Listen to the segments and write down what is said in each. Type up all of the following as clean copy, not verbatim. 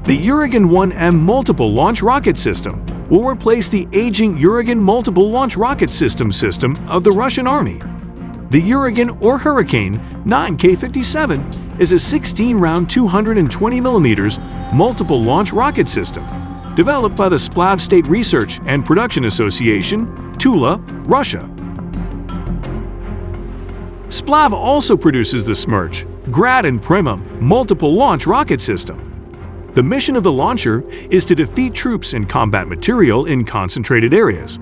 The Uragan 1M multiple launch rocket system will replace the aging Uragan multiple launch rocket system of the Russian Army. The Uragan or Hurricane 9K57 is a 16-round 220mm multiple launch rocket system developed by the Splav State Research and Production Association, Tula, Russia. Splav also produces the Smerch, grad-m multiple launch rocket system. The mission of the launcher is to defeat troops and combat material in concentrated areas,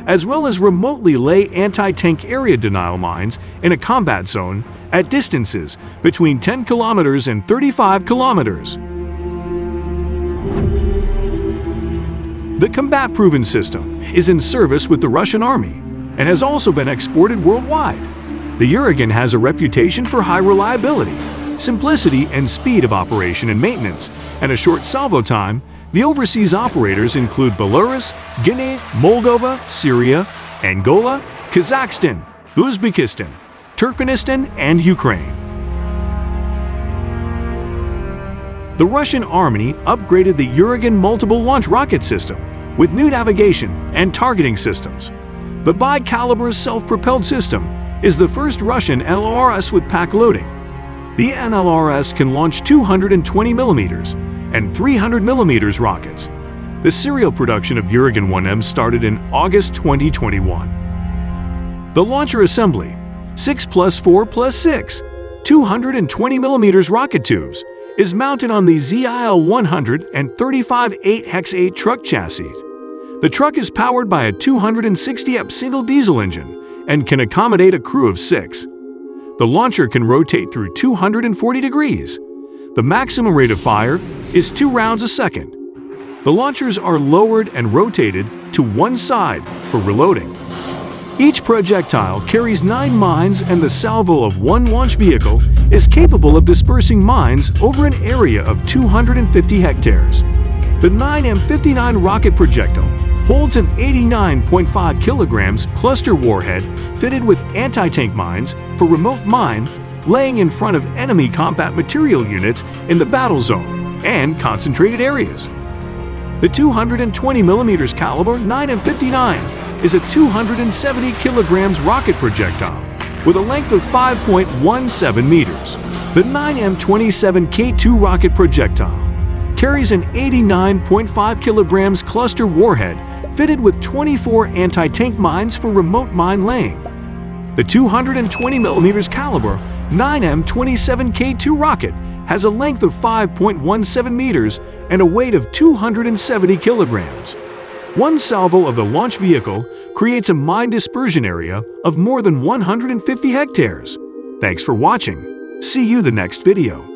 as well as remotely lay anti-tank area denial mines in a combat zone at distances between 10 kilometers and 35 kilometers. The combat-proven system is in service with the Russian Army and has also been exported worldwide. The Uragan has a reputation for high reliability, simplicity and speed of operation and maintenance, and a short salvo time. The overseas operators include Belarus, Guinea, Moldova, Syria, Angola, Kazakhstan, Uzbekistan, Turkmenistan, and Ukraine. The Russian Army upgraded the Uragan multiple launch rocket system with new navigation and targeting systems. The bi-caliber self-propelled system is the first Russian MLRS with pack loading. The MLRS can launch 220mm and 300mm rockets. The serial production of Uragan 1M started in August 2021. The launcher assembly, 6+4+6, 220mm rocket tubes, is mounted on the ZIL-100 and 35-8x8 truck chassis. The truck is powered by a 260 EP single diesel engine and can accommodate a crew of 6. The launcher can rotate through 240 degrees. The maximum rate of fire is 2 rounds a second. The launchers are lowered and rotated to one side for reloading. Each projectile carries 9 mines, and the salvo of one launch vehicle is capable of dispersing mines over an area of 250 hectares. The 9M59 rocket projectile holds an 89.5 kilograms cluster warhead fitted with anti-tank mines for remote mine laying in front of enemy combat material units in the battle zone and concentrated areas. The 220mm caliber 9M59 is a 270 kilograms rocket projectile with a length of 5.17 meters. The 9M27K2 rocket projectile carries an 89.5 kilograms cluster warhead fitted with 24 anti-tank mines for remote mine laying. The 220mm caliber 9M27K2 rocket has a length of 5.17 meters and a weight of 270 kilograms. One salvo of the launch vehicle creates a mine dispersion area of more than 150 hectares. Thanks for watching. See you the next video.